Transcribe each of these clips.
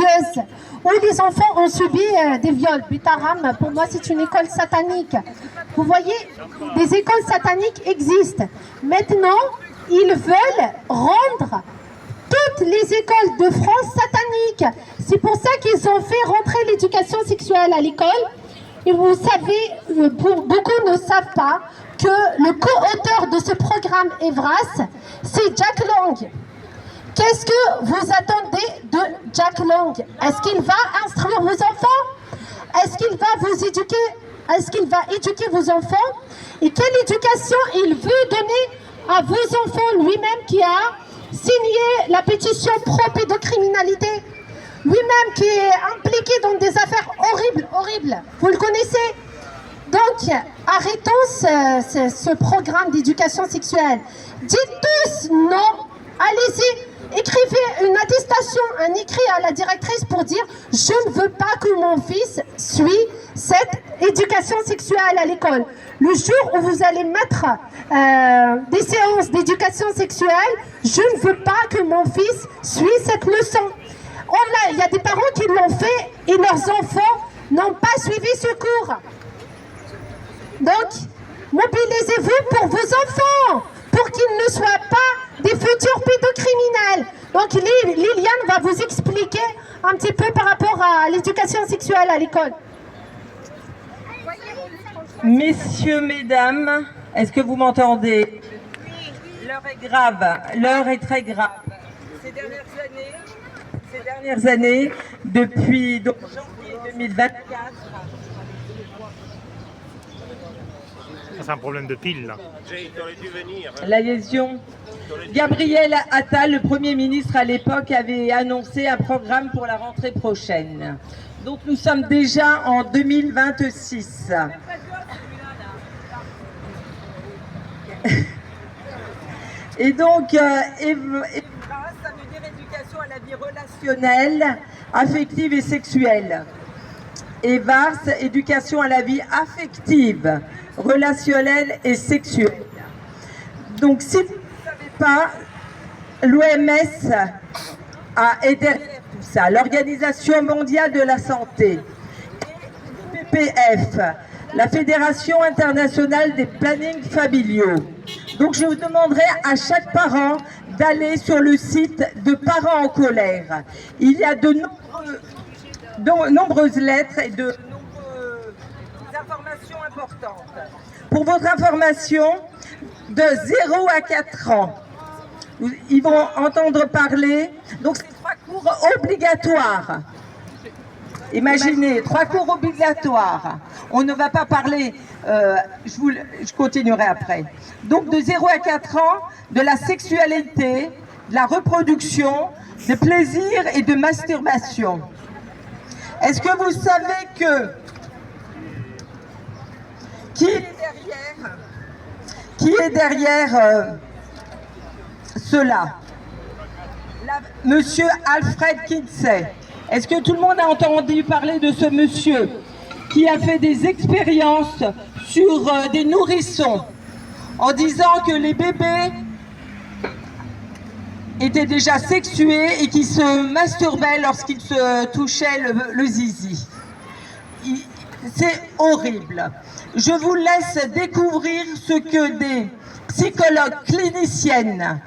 religieuses où les enfants ont subi des viols. Bitaram, pour moi, c'est une école satanique. Vous voyez, des écoles sataniques existent. Maintenant, ils veulent rendre toutes les écoles de France sataniques. C'est pour ça qu'ils ont fait rentrer l'éducation sexuelle à l'école. Et vous savez, beaucoup ne savent pas que le co-auteur de ce programme Evras, c'est Jack Lang. Qu'est-ce que vous attendez de Jack Lang? Est-ce qu'il va instruire vos enfants? Est-ce qu'il va vous éduquer? Est-ce qu'il va éduquer vos enfants? Et quelle éducation il veut donner à vos enfants lui-même qui a signé la pétition pro-pédocriminalité? Lui-même qui est impliqué dans des affaires horribles. Vous le connaissez? Donc, arrêtons ce programme d'éducation sexuelle. Dites tous non. Allez-y, écrivez une attestation, un écrit à la directrice pour dire « Je ne veux pas que mon fils suit cette éducation sexuelle à l'école ». Le jour où vous allez mettre des séances d'éducation sexuelle, je ne veux pas que mon fils suit cette leçon. Il y a des parents qui l'ont fait et leurs enfants n'ont pas suivi ce cours. Donc, mobilisez-vous pour vos enfants, pour qu'ils ne soient pas des futurs pédocriminels. Donc, Liliane va vous expliquer un petit peu par rapport à l'éducation sexuelle à l'école. Messieurs, mesdames, est-ce que vous m'entendez? L'heure est grave, l'heure est très grave. Ces dernières années, depuis donc, janvier 2024... C'est un problème de pile, là. La lésion. Gabriel Attal, le Premier ministre à l'époque, avait annoncé un programme pour la rentrée prochaine. Donc nous sommes déjà en 2026. Et donc, EVRAS, ça veut dire éducation à la vie relationnelle, affective et sexuelle. EVARS, éducation à la vie affective, relationnelle et sexuelle. Donc, si vous ne savez pas, l'OMS est derrière tout ça, l'Organisation mondiale de la santé, et PPF, la Fédération internationale des plannings familiaux. Donc, je vous demanderai à chaque parent d'aller sur le site de Parents en colère. Il y a de nombreuses lettres et de nombreuses informations importantes. Pour votre information, de 0 à 4 ans, ils vont entendre parler, donc c'est 3 cours obligatoires. Imaginez, 3 cours obligatoires. On ne va pas parler, je continuerai après. Donc de 0 à 4 ans, de la sexualité, de la reproduction, de plaisir et de masturbation. Est-ce que vous savez que qui est derrière cela? Monsieur Alfred Kinsey. Est-ce que tout le monde a entendu parler de ce monsieur qui a fait des expériences sur des nourrissons en disant que les bébés étaient déjà sexués et qui se masturbaient lorsqu'ils se touchaient le zizi. C'est horrible. Je vous laisse découvrir ce que des psychologues cliniciennes,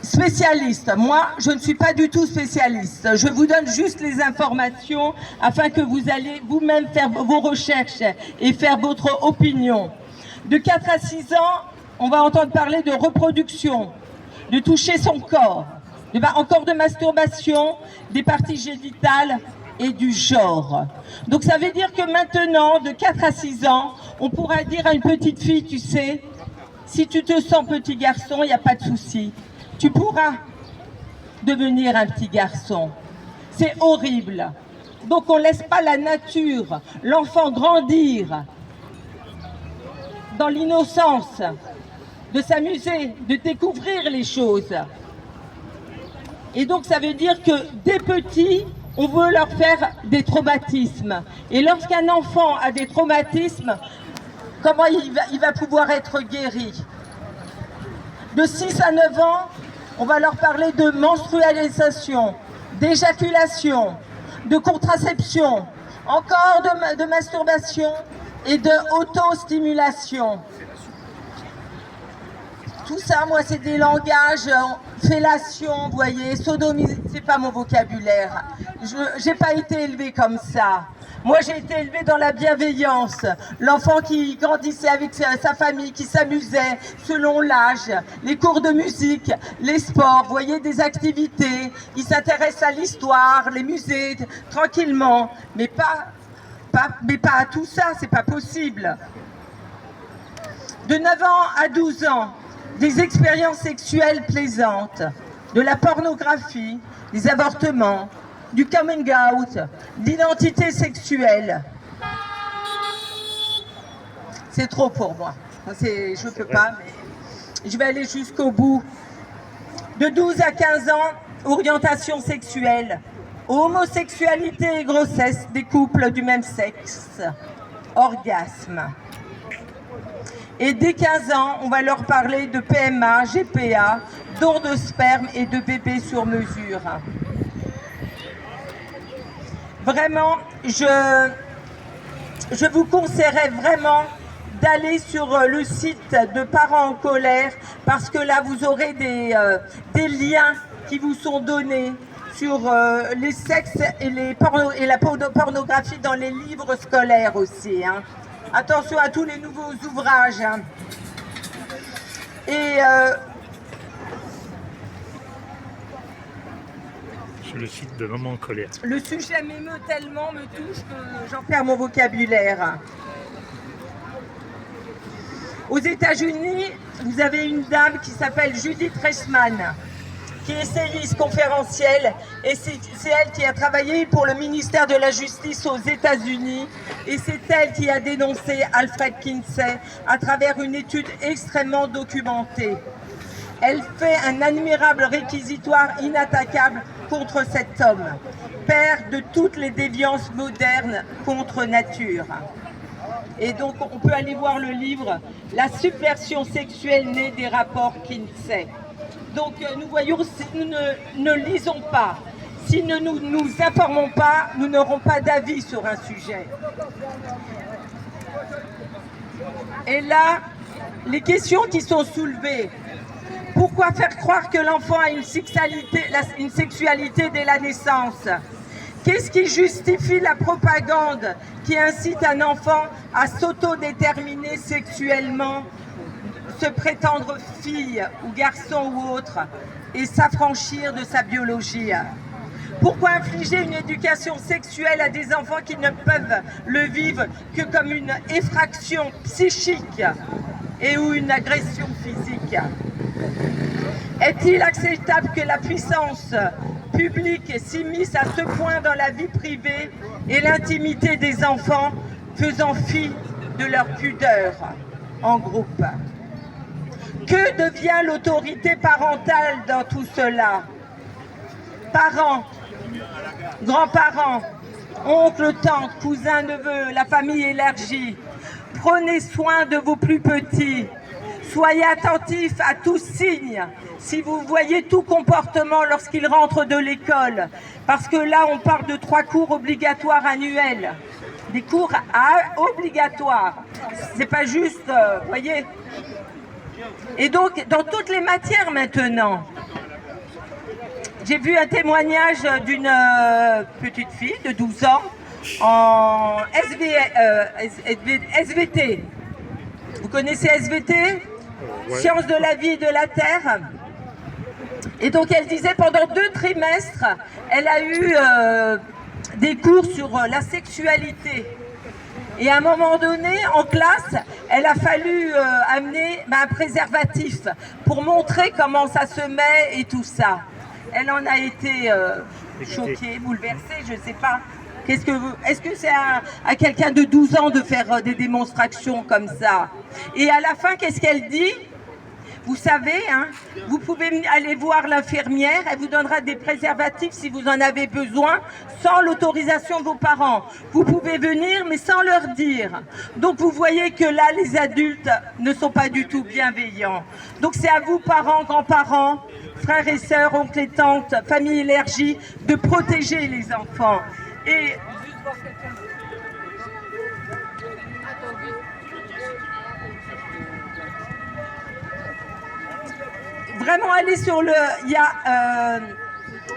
spécialistes, moi je ne suis pas du tout spécialiste, je vous donne juste les informations afin que vous allez vous-même faire vos recherches et faire votre opinion. De 4 à 6 ans, on va entendre parler de reproduction, de toucher son corps, encore de masturbation, des parties génitales et du genre. Donc ça veut dire que maintenant, de 4 à 6 ans, on pourra dire à une petite fille, tu sais, si tu te sens petit garçon, il n'y a pas de souci. Tu pourras devenir un petit garçon. C'est horrible. Donc on ne laisse pas la nature, l'enfant grandir dans l'innocence, de s'amuser, de découvrir les choses. Et donc ça veut dire que dès petits, on veut leur faire des traumatismes. Et lorsqu'un enfant a des traumatismes, comment il va pouvoir être guéri? De 6 à 9 ans, on va leur parler de menstrualisation, d'éjaculation, de contraception, encore de masturbation et de auto-stimulation. Tout ça, moi, c'est des langages, fellation, vous voyez, sodomie, c'est pas mon vocabulaire. Je n'ai pas été élevée comme ça. Moi, j'ai été élevée dans la bienveillance. L'enfant qui grandissait avec sa famille, qui s'amusait selon l'âge, les cours de musique, les sports, vous voyez, des activités. Il s'intéresse à l'histoire, les musées, tranquillement. Mais pas à tout ça, c'est pas possible. De 9 ans à 12 ans, des expériences sexuelles plaisantes, de la pornographie, des avortements, du coming out, d'identité sexuelle. C'est trop pour moi. Je ne peux pas, mais je vais aller jusqu'au bout. De 12 à 15 ans, orientation sexuelle, homosexualité et grossesse des couples du même sexe, orgasme. Et dès 15 ans, on va leur parler de PMA, GPA, don de sperme et de bébés sur mesure. Vraiment, je vous conseillerais vraiment d'aller sur le site de Parents en colère parce que là, vous aurez des liens qui vous sont donnés sur les sexes et la pornographie dans les livres scolaires aussi. Hein. Attention à tous les nouveaux ouvrages. Hein. Et sur le site de Maman en colère. Le sujet m'émeut tellement, me touche que j'en perds mon vocabulaire. Aux États-Unis, vous avez une dame qui s'appelle Judith Reisman, qui est essayiste conférencielle, et c'est elle qui a travaillé pour le ministère de la Justice aux États-Unis, et c'est elle qui a dénoncé Alfred Kinsey à travers une étude extrêmement documentée. Elle fait un admirable réquisitoire inattaquable contre cet homme, père de toutes les déviances modernes contre nature. Et donc on peut aller voir le livre « La subversion sexuelle née des rapports Kinsey ». Donc nous voyons, si nous ne lisons pas, si nous ne nous informons pas, nous n'aurons pas d'avis sur un sujet. Et là, les questions qui sont soulevées. Pourquoi faire croire que l'enfant a une sexualité dès la naissance? Qu'est-ce qui justifie la propagande qui incite un enfant à s'autodéterminer sexuellement, se prétendre fille ou garçon ou autre, et s'affranchir de sa biologie? Pourquoi infliger une éducation sexuelle à des enfants qui ne peuvent le vivre que comme une effraction psychique et ou une agression physique? Est-il acceptable que la puissance publique s'immisce à ce point dans la vie privée et l'intimité des enfants, faisant fi de leur pudeur en groupe? Que devient l'autorité parentale dans tout cela? Parents, grands-parents, oncles, tantes, cousins, neveux, la famille élargie, prenez soin de vos plus petits. Soyez attentifs à tout signe, si vous voyez tout comportement lorsqu'ils rentrent de l'école. Parce que là, on parle de 3 cours obligatoires annuels. Des cours obligatoires. C'est pas juste, vous voyez. Et donc, dans toutes les matières maintenant, j'ai vu un témoignage d'une petite fille de 12 ans en SVT. Vous connaissez SVT? Ouais. Sciences de la vie et de la terre. Et donc elle disait pendant 2 trimestres, elle a eu des cours sur la sexualité. Et à un moment donné, en classe, elle a fallu amener un préservatif pour montrer comment ça se met et tout ça. Elle en a été choquée, bouleversée, je ne sais pas. Est-ce que c'est à quelqu'un de 12 ans de faire des démonstrations comme ça? Et à la fin, qu'est-ce qu'elle dit? Vous savez, hein, vous pouvez aller voir l'infirmière, elle vous donnera des préservatifs si vous en avez besoin, sans l'autorisation de vos parents. Vous pouvez venir, mais sans leur dire. Donc vous voyez que là, les adultes ne sont pas du tout bienveillants. Donc c'est à vous, parents, grands-parents, frères et sœurs, oncles et tantes, famille élargie, de protéger les enfants. Et vraiment aller sur le... Il y a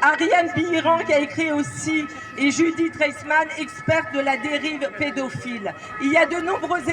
Ariane Biran qui a écrit aussi, et Judith Reisman, experte de la dérive pédophile. Il y a de nombreuses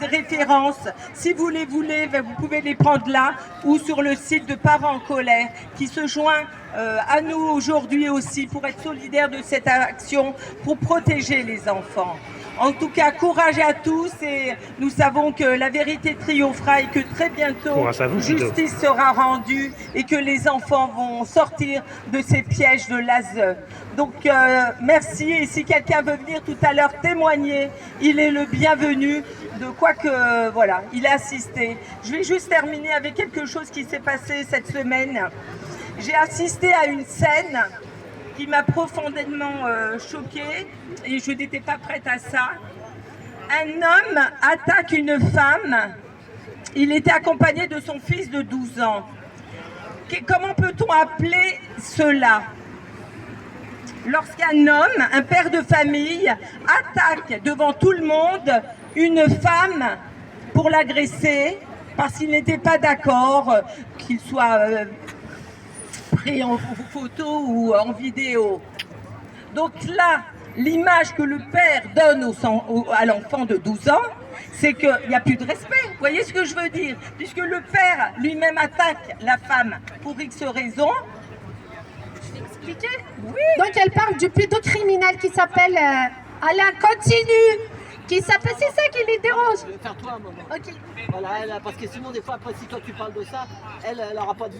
références. Si vous les voulez, vous pouvez les prendre là ou sur le site de Parents en colère qui se joint à nous aujourd'hui aussi pour être solidaires de cette action pour protéger les enfants. En tout cas, courage à tous et nous savons que la vérité triomphera et que très bientôt justice sera rendue et que les enfants vont sortir de ces pièges de l'ASE. Donc merci, et si quelqu'un veut venir tout à l'heure témoigner, il est le bienvenu de quoi que voilà, il a assisté. Je vais juste terminer avec quelque chose qui s'est passé cette semaine. J'ai assisté à une scène qui m'a profondément choquée et je n'étais pas prête à ça. Un homme attaque une femme. Il était accompagné de son fils de 12 ans. Comment peut-on appeler cela? Lorsqu'un homme, un père de famille, attaque devant tout le monde une femme pour l'agresser parce qu'il n'était pas d'accord qu'il soit pris en photo ou en vidéo. Donc là, l'image que le père donne à l'enfant de 12 ans, c'est qu'il n'y a plus de respect. Vous voyez ce que je veux dire? Puisque le père lui-même attaque la femme pour X raisons. Je t'ai expliqué? Oui. Donc elle parle du pédocriminel qui s'appelle Alain, continue, qui s'appelle, c'est ça qui les dérange. Je vais faire toi un moment. Ok. Voilà, parce que sinon des fois après si toi tu parles de ça, elle n'aura pas de